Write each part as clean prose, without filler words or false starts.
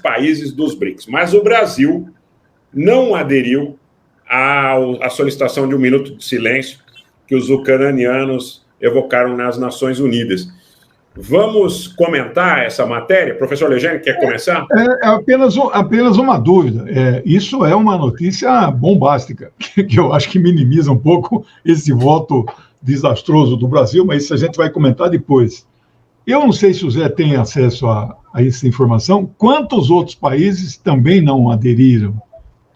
países dos BRICS. Mas o Brasil não aderiu à solicitação de um minuto de silêncio que os ucranianos evocaram nas Nações Unidas. Vamos comentar essa matéria? Professor Legene, quer começar? É apenas uma dúvida. Isso é uma notícia bombástica, que eu acho que minimiza um pouco esse voto desastroso do Brasil, mas isso a gente vai comentar depois. Eu não sei se o Zé tem acesso a essa informação. Quantos outros países também não aderiram,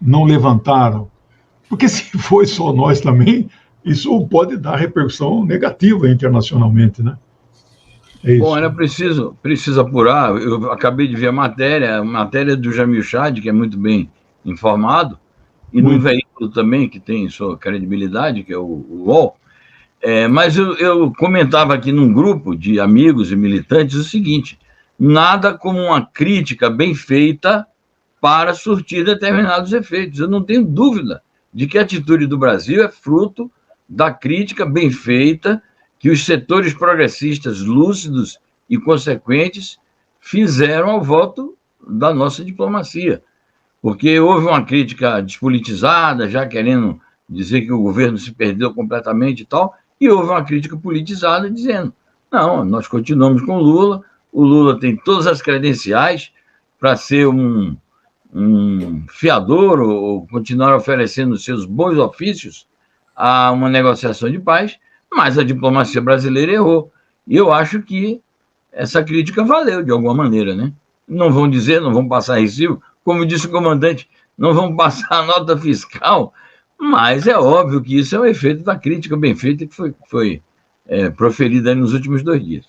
não levantaram? Porque se for só nós também, isso pode dar repercussão negativa internacionalmente, né? Bom, era preciso apurar. Eu acabei de ver a matéria do Jamil Chad, que é muito bem informado, e num veículo também que tem sua credibilidade, que é o UOL. Mas eu comentava aqui num grupo de amigos e militantes o seguinte: nada como uma crítica bem feita para surtir determinados efeitos. Eu não tenho dúvida de que a atitude do Brasil é fruto da crítica bem feita que os setores progressistas lúcidos e consequentes fizeram ao voto da nossa diplomacia. Porque houve uma crítica despolitizada, já querendo dizer que o governo se perdeu completamente e tal, e houve uma crítica politizada dizendo: não, nós continuamos com o Lula tem todas as credenciais para ser um fiador ou continuar oferecendo seus bons ofícios a uma negociação de paz, mas a diplomacia brasileira errou. E eu acho que essa crítica valeu de alguma maneira, né? Não vão dizer, não vão passar recibo, como disse o comandante, não vão passar a nota fiscal, mas é óbvio que isso é um efeito da crítica bem feita que foi proferida nos últimos 2 dias.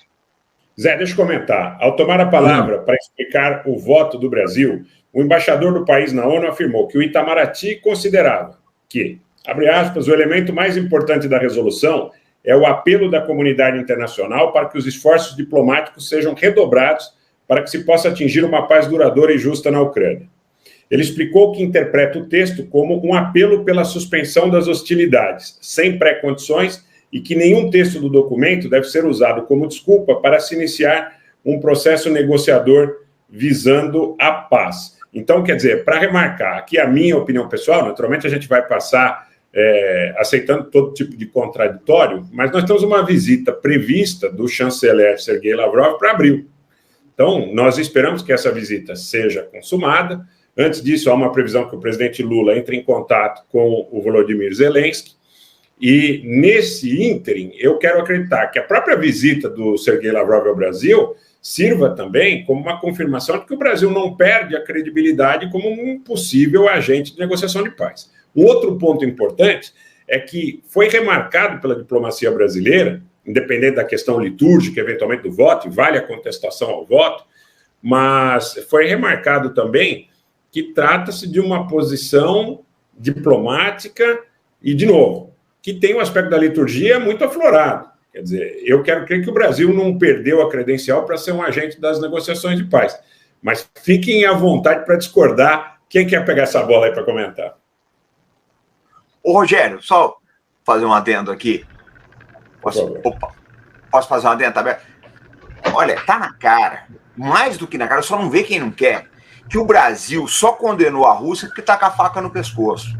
Zé, deixa eu comentar. Ao tomar a palavra para explicar o voto do Brasil, o embaixador do país na ONU afirmou que o Itamaraty considerava que, abre aspas, o elemento mais importante da resolução é o apelo da comunidade internacional para que os esforços diplomáticos sejam redobrados para que se possa atingir uma paz duradoura e justa na Ucrânia. Ele explicou que interpreta o texto como um apelo pela suspensão das hostilidades, sem pré-condições, e que nenhum texto do documento deve ser usado como desculpa para se iniciar um processo negociador visando a paz. Então, quer dizer, para remarcar aqui a minha opinião pessoal, naturalmente a gente vai passar aceitando todo tipo de contraditório, mas nós temos uma visita prevista do chanceler Sergei Lavrov para abril. Então, nós esperamos que essa visita seja consumada. Antes disso, há uma previsão que o presidente Lula entre em contato com o Volodymyr Zelensky, e nesse ínterim, eu quero acreditar que a própria visita do Sergei Lavrov ao Brasil sirva também como uma confirmação de que o Brasil não perde a credibilidade como um possível agente de negociação de paz. Um outro ponto importante é que foi remarcado pela diplomacia brasileira, independente da questão litúrgica, eventualmente do voto, e vale a contestação ao voto, mas foi remarcado também que trata-se de uma posição diplomática e, de novo, que tem um aspecto da liturgia muito aflorado. Quer dizer, eu quero crer que o Brasil não perdeu a credencial para ser um agente das negociações de paz. Mas fiquem à vontade para discordar. Quem quer pegar essa bola aí para comentar? Ô, Rogério, só fazer um adendo aqui. Posso fazer um adendo? Tá? Olha, tá na cara, mais do que na cara, só não vê quem não quer, que o Brasil só condenou a Rússia porque tá com a faca no pescoço.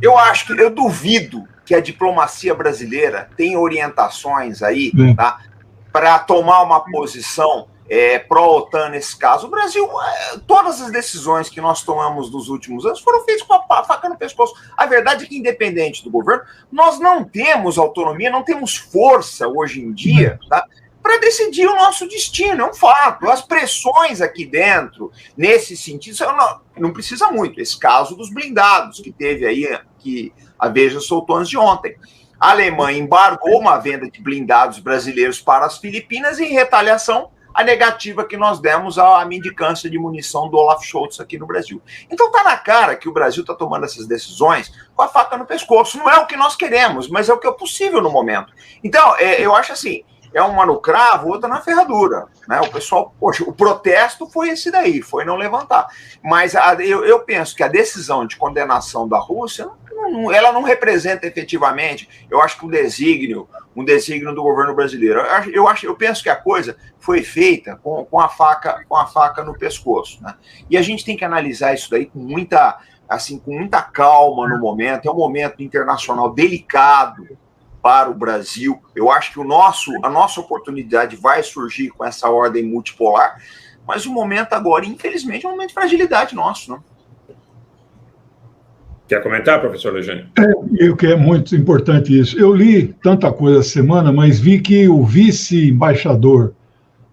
Eu duvido que a diplomacia brasileira tem orientações aí, tá, para tomar uma posição pró-OTAN nesse caso. O Brasil, todas as decisões que nós tomamos nos últimos anos foram feitas com a faca no pescoço. A verdade é que, independente do governo, nós não temos autonomia, não temos força hoje em dia, tá, para decidir o nosso destino, é um fato. As pressões aqui dentro, nesse sentido, não precisa muito. Esse caso dos blindados que teve aí, que a Veja soltou antes de ontem. A Alemanha embargou uma venda de blindados brasileiros para as Filipinas em retaliação à negativa que nós demos à mendicância de munição do Olaf Scholz aqui no Brasil. Então tá na cara que o Brasil está tomando essas decisões com a faca no pescoço. Não é o que nós queremos, mas é o que é possível no momento. Então, eu acho assim, é uma no cravo, outra na ferradura, né? O pessoal, poxa, o protesto foi esse daí, foi não levantar. Mas eu penso que a decisão de condenação da Rússia, ela não representa efetivamente, eu acho que um desígnio do governo brasileiro. Eu penso que a coisa foi feita com a faca no pescoço, né? E a gente tem que analisar isso daí com muita calma no momento. É um momento internacional delicado para o Brasil. Eu acho que a nossa oportunidade vai surgir com essa ordem multipolar, mas o momento agora, infelizmente, é um momento de fragilidade nosso, né? Quer comentar, professor Lejane? Eu que é muito importante isso. Eu li tanta coisa essa semana, mas vi que o vice-embaixador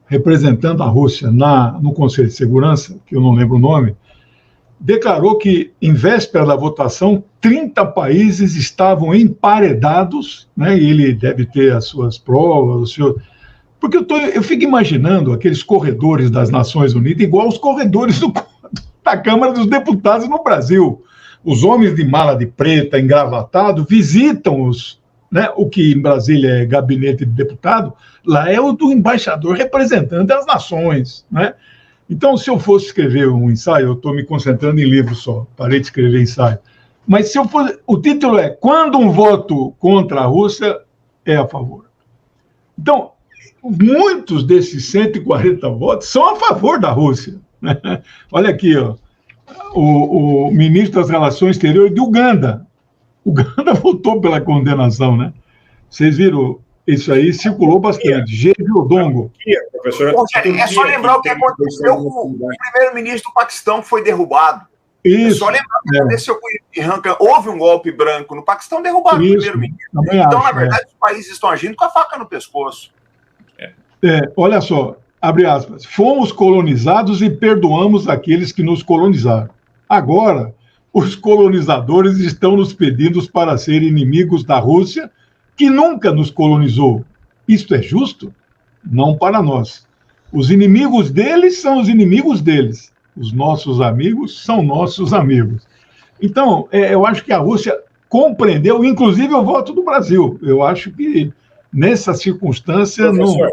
representando a Rússia no Conselho de Segurança, que eu não lembro o nome, declarou que, em véspera da votação, 30 países estavam emparedados, né, e ele deve ter as suas provas, porque eu fico imaginando aqueles corredores das Nações Unidas igual os corredores da Câmara dos Deputados no Brasil. Os homens de mala de preta, engravatado, visitam o que em Brasília é gabinete de deputado, lá é o do embaixador representante das nações, né? Então, se eu fosse escrever um ensaio, eu estou me concentrando em livro só, parei de escrever ensaio, mas se eu fosse, o título é Quando um voto contra a Rússia é a favor. Então, muitos desses 140 votos são a favor da Rússia, né? Olha aqui, ó. O ministro das Relações Exteriores de Uganda. Uganda votou pela condenação, né? Vocês viram, isso aí circulou bastante. Gênio Odongo. É só lembrar o que aconteceu com o primeiro-ministro do Paquistão, que foi derrubado. Isso. É só lembrar o que aconteceu com o Imran Khan. Houve um golpe branco no Paquistão, derrubaram o primeiro-ministro. Então, na verdade, os países estão agindo com a faca no pescoço. Olha só. Abre aspas, fomos colonizados e perdoamos aqueles que nos colonizaram. Agora, os colonizadores estão nos pedindo para ser inimigos da Rússia, que nunca nos colonizou. Isto é justo? Não para nós. Os inimigos deles são os inimigos deles. Os nossos amigos são nossos amigos. Então, eu acho que a Rússia compreendeu, inclusive, o voto do Brasil. Eu acho que, nessa circunstância, professor,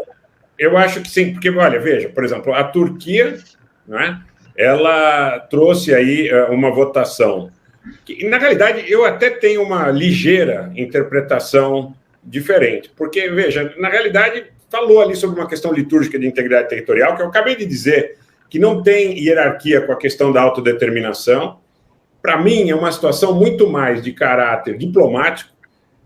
eu acho que sim, porque, olha, veja, por exemplo, a Turquia, né, ela trouxe aí uma votação que, na realidade, eu até tenho uma ligeira interpretação diferente, porque, veja, na realidade, falou ali sobre uma questão litúrgica de integridade territorial, que eu acabei de dizer, que não tem hierarquia com a questão da autodeterminação. Para mim, é uma situação muito mais de caráter diplomático.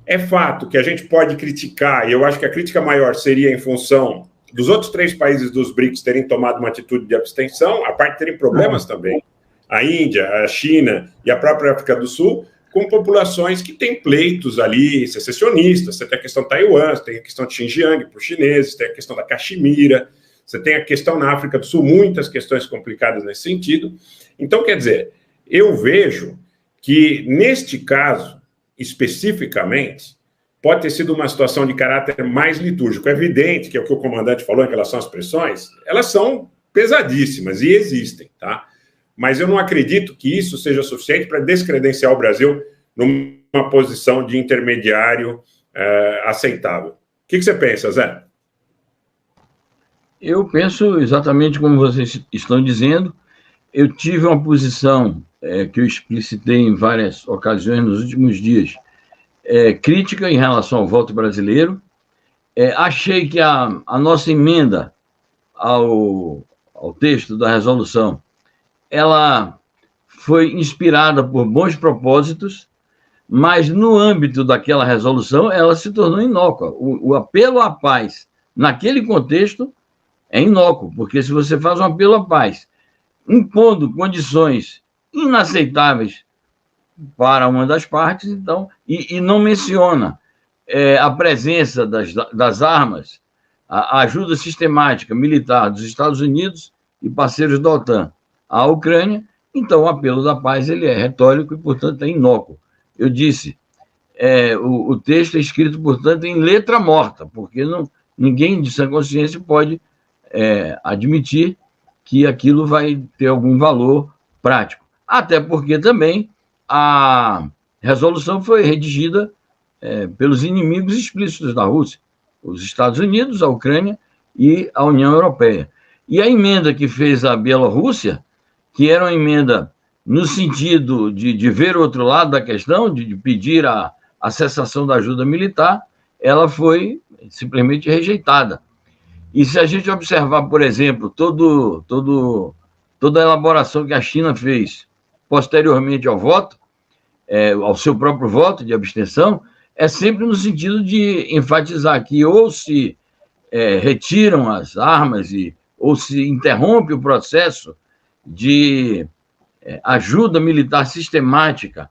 É fato que a gente pode criticar, e eu acho que a crítica maior seria em função dos outros 3 países dos BRICS terem tomado uma atitude de abstenção, a parte de terem problemas também, a Índia, a China e a própria África do Sul, com populações que têm pleitos ali secessionistas. Você tem a questão de Taiwan, você tem a questão de Xinjiang para os chineses, tem a questão da Caxemira, você tem a questão na África do Sul, muitas questões complicadas nesse sentido. Então, quer dizer, eu vejo que, neste caso, especificamente, pode ter sido uma situação de caráter mais litúrgico. É evidente que é o que o comandante falou em relação às pressões, elas são pesadíssimas e existem, tá? Mas eu não acredito que isso seja suficiente para descredenciar o Brasil numa posição de intermediário aceitável. O que você pensa, Zé? Eu penso exatamente como vocês estão dizendo. Eu tive uma posição que eu explicitei em várias ocasiões nos últimos dias, crítica em relação ao voto brasileiro. Achei que a nossa emenda ao texto da resolução, ela foi inspirada por bons propósitos, mas no âmbito daquela resolução ela se tornou inócua. O apelo à paz, naquele contexto, é inócuo, porque se você faz um apelo à paz, impondo condições inaceitáveis para uma das partes, então, e não menciona a presença das armas, a ajuda sistemática militar dos Estados Unidos e parceiros da OTAN à Ucrânia, então o apelo da paz ele é retórico e, portanto, é inócuo. Eu disse, o texto é escrito, portanto, em letra morta, porque ninguém de sã consciência pode admitir que aquilo vai ter algum valor prático. Até porque também a resolução foi redigida pelos inimigos explícitos da Rússia. os Estados Unidos, a Ucrânia e a União Europeia. E a emenda que fez a Bielorrússia, que era uma emenda no sentido de ver o outro lado da questão, de pedir a cessação da ajuda militar, ela foi simplesmente rejeitada. E se a gente observar, por exemplo, toda a elaboração que a China fez posteriormente ao voto, ao seu próprio voto de abstenção, é sempre no sentido de enfatizar que ou se retiram as armas ou se interrompe o processo de ajuda militar sistemática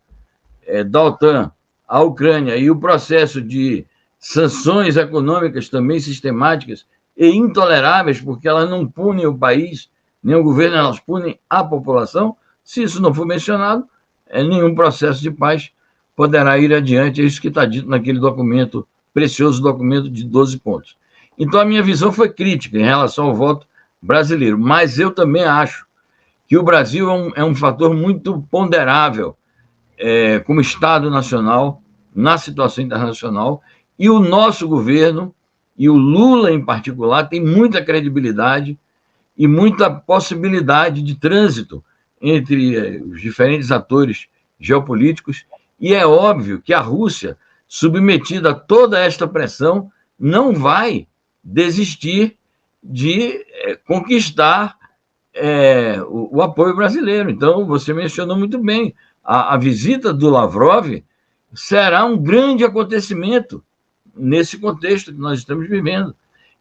da OTAN à Ucrânia e o processo de sanções econômicas também sistemáticas e intoleráveis, porque elas não punem o país, nem o governo, elas punem a população. Se isso não for mencionado, nenhum processo de paz poderá ir adiante. É isso que está dito naquele documento, precioso documento de 12 pontos. Então, a minha visão foi crítica em relação ao voto brasileiro, mas eu também acho que o Brasil é um fator muito ponderável como Estado nacional, na situação internacional, e o nosso governo, e o Lula em particular, tem muita credibilidade e muita possibilidade de trânsito entre os diferentes atores geopolíticos, e é óbvio que a Rússia, submetida a toda esta pressão, não vai desistir de conquistar o apoio brasileiro. Então, você mencionou muito bem, a visita do Lavrov será um grande acontecimento nesse contexto que nós estamos vivendo.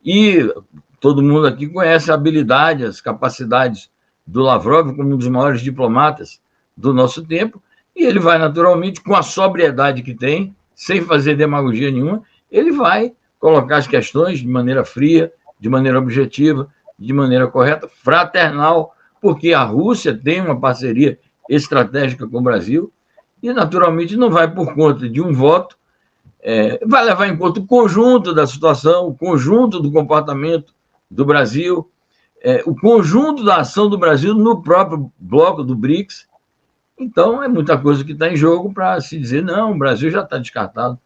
E todo mundo aqui conhece a habilidade, as capacidades do Lavrov como um dos maiores diplomatas do nosso tempo, e ele vai, naturalmente, com a sobriedade que tem, sem fazer demagogia nenhuma, ele vai colocar as questões de maneira fria, de maneira objetiva, de maneira correta, fraternal, porque a Rússia tem uma parceria estratégica com o Brasil e, naturalmente, não vai por conta de um voto, vai levar em conta o conjunto da situação, o conjunto do comportamento do Brasil, o conjunto da ação do Brasil no próprio bloco do BRICS. Então, é muita coisa que está em jogo para se dizer, não, o Brasil já está descartado.